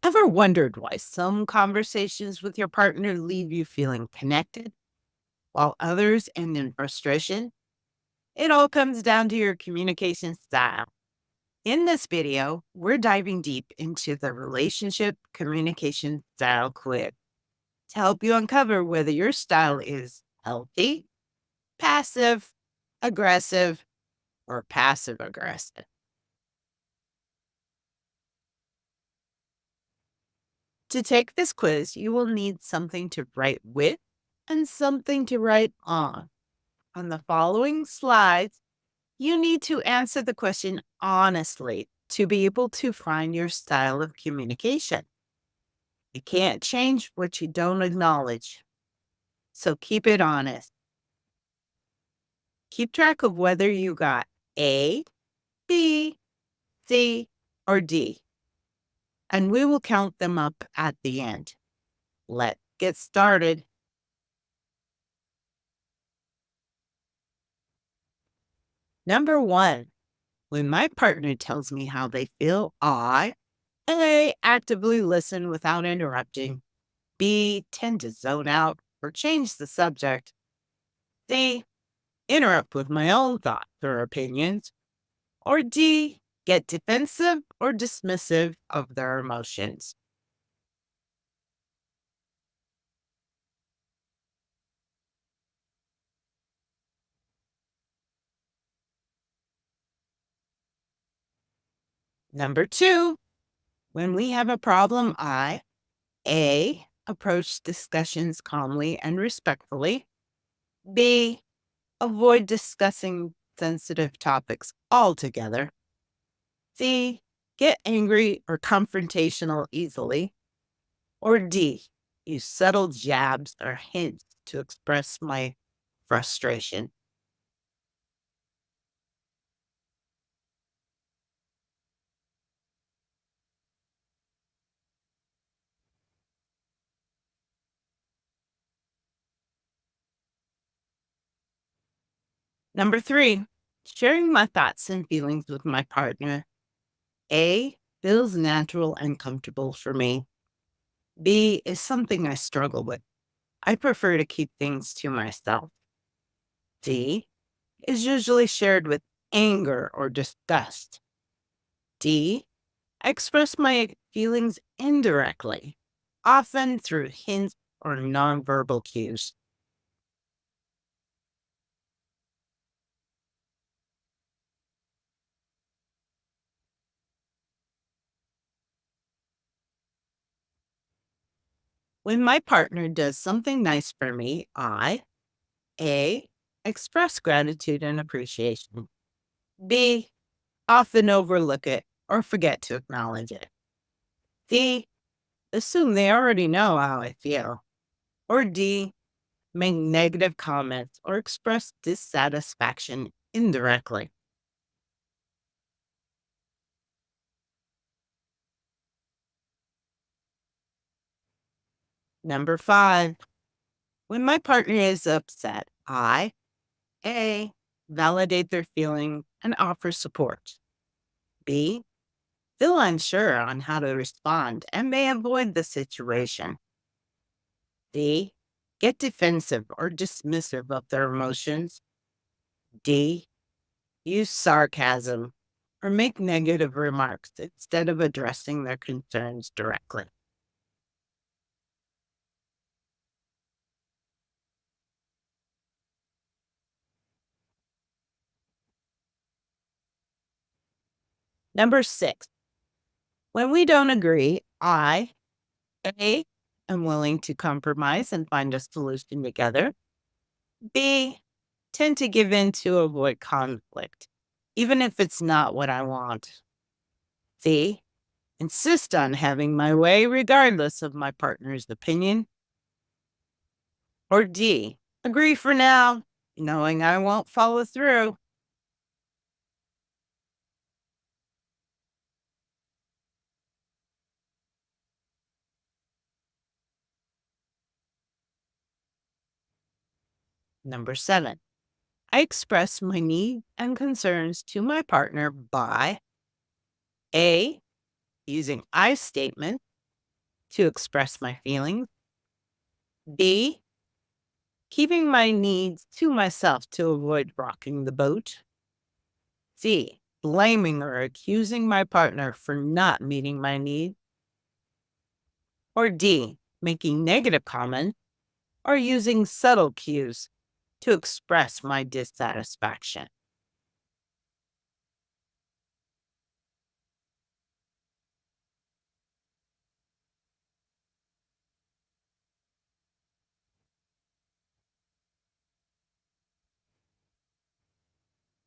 Ever wondered why some conversations with your partner leave you feeling connected while others end in frustration? It all comes down to your communication style. In this video, we're diving deep into the relationship communication style quiz to help you uncover whether your style is healthy, passive, aggressive, or passive aggressive. To take this quiz, you will need something to write with and something to write on. On the following slides, you need to answer the question honestly to be able to find your style of communication. You can't change what you don't acknowledge, so keep it honest. Keep track of whether you got A, B, C, or D, and we will count them up at the end. Let's get started. Number one, when my partner tells me how they feel, I A, actively listen without interrupting. B, tend to zone out or change the subject. C, interrupt with my own thoughts or opinions. Or D, get defensive or dismissive of their emotions. Number two, when we have a problem, I A, approach discussions calmly and respectfully. B, avoid discussing sensitive topics altogether. C, get angry or confrontational easily. Or D, use subtle jabs or hints to express my frustration. Number three, sharing my thoughts and feelings with my partner. A, feels natural and comfortable for me. B, is something I struggle with. I prefer to keep things to myself. D, is usually shared with anger or disgust. D, I express my feelings indirectly, often through hints or nonverbal cues. When my partner does something nice for me, I A, express gratitude and appreciation. B, often overlook it or forget to acknowledge it. C, assume they already know how I feel. Or D, make negative comments or express dissatisfaction indirectly. Number five, when my partner is upset, I A, validate their feeling and offer support. B, feel unsure on how to respond and may avoid the situation. D, get defensive or dismissive of their emotions. D, use sarcasm or make negative remarks instead of addressing their concerns directly. Number six, when we don't agree, I A, am willing to compromise and find a solution together. B, tend to give in to avoid conflict, even if it's not what I want. C, insist on having my way regardless of my partner's opinion. Or D, agree for now, knowing I won't follow through. Number seven, I express my needs and concerns to my partner by A, using I statements. to express my feelings. B, keeping my needs to myself to avoid rocking the boat. C, blaming or accusing my partner for not meeting my needs. Or D, making negative comments or using subtle cues to express my dissatisfaction.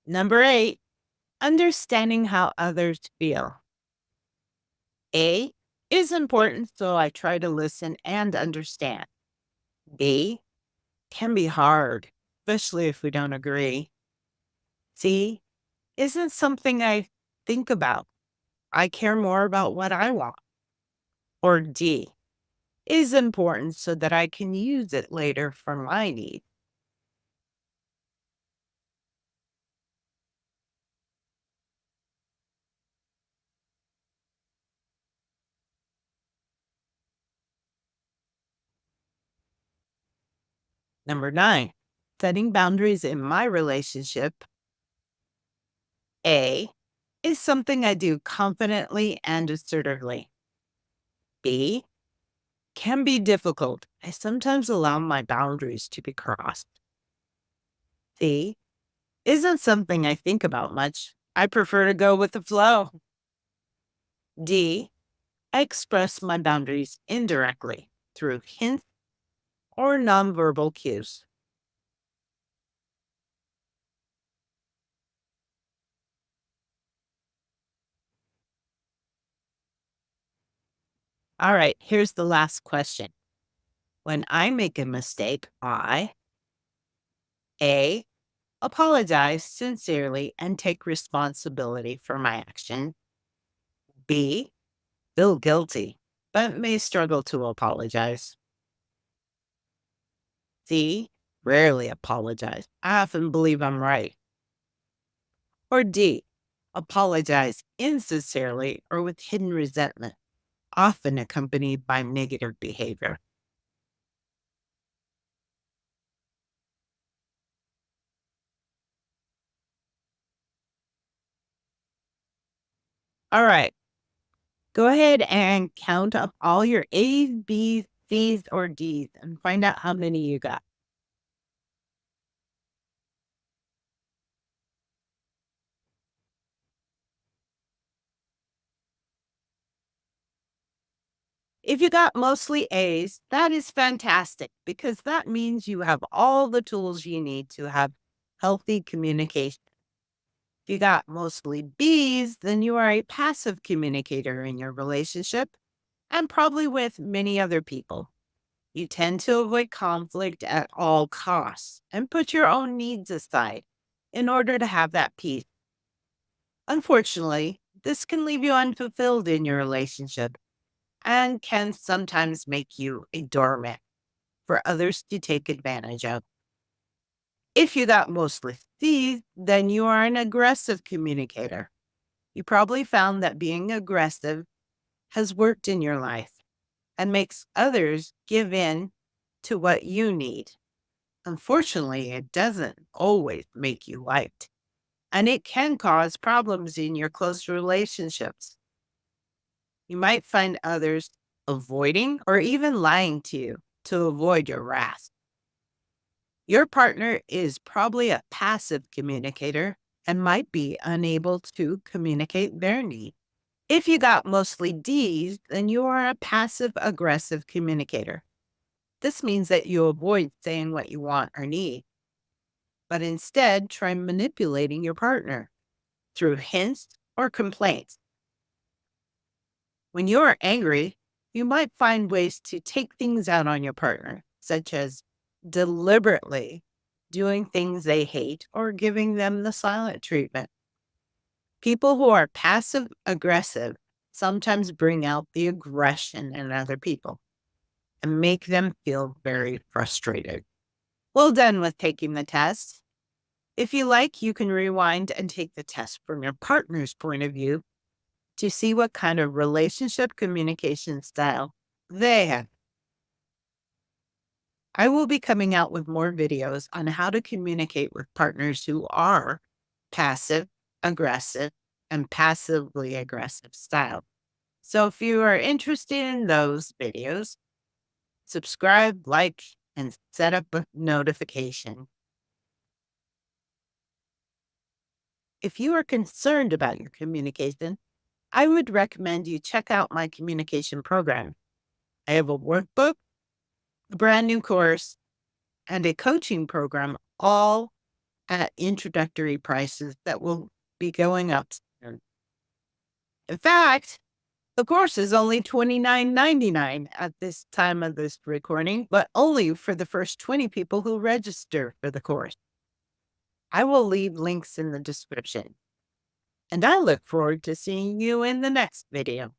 Number 8, understanding how others feel. A is important, so I try to listen and understand. B can be hard, especially if we don't agree. C isn't something I think about. I care more about what I want. Or D is important so that I can use it later for my needs. Number 9, setting boundaries in my relationship. A is something I do confidently and assertively. B can be difficult. I sometimes allow my boundaries to be crossed. C isn't something I think about much. I prefer to go with the flow. D, I express my boundaries indirectly through hints or nonverbal cues. All right, here's the last question. When I make a mistake, I A, apologize sincerely and take responsibility for my action. B, feel guilty, but may struggle to apologize. C, rarely apologize. I often believe I'm right. Or D, apologize insincerely or with hidden resentment, often accompanied by negative behavior. All right, go ahead and count up all your A's, B's, C's, or D's and find out how many you got. If you got mostly A's, that is fantastic because that means you have all the tools you need to have healthy communication. If you got mostly B's, then you are a passive communicator in your relationship and probably with many other people. You tend to avoid conflict at all costs and put your own needs aside in order to have that peace. Unfortunately, this can leave you unfulfilled in your relationship and can sometimes make you a doormat for others to take advantage of. If you got mostly C's, then you are an aggressive communicator. You probably found that being aggressive has worked in your life and makes others give in to what you need. Unfortunately, it doesn't always make you liked, and it can cause problems in your close relationships. You might find others avoiding or even lying to you to avoid your wrath. Your partner is probably a passive communicator and might be unable to communicate their needs. If you got mostly D's, then you are a passive aggressive communicator. This means that you avoid saying what you want or need, but instead try manipulating your partner through hints or complaints. When you're angry, you might find ways to take things out on your partner, such as deliberately doing things they hate or giving them the silent treatment. People who are passive aggressive sometimes bring out the aggression in other people and make them feel very frustrated. Well done with taking the test. If you like, you can rewind and take the test from your partner's point of view to see what kind of relationship communication style There. I will be coming out with more videos on how to communicate with partners who are passive, aggressive, and passively aggressive style. So if you are interested in those videos, subscribe, like, and set up a notification. If you are concerned about your communication, I would recommend you check out my communication program. I have a workbook, a brand new course, and a coaching program, all at introductory prices that will be going up soon. In fact, the course is only $29.99 at this time of this recording, but only for the first 20 people who register for the course. I will leave links in the description, and I look forward to seeing you in the next video.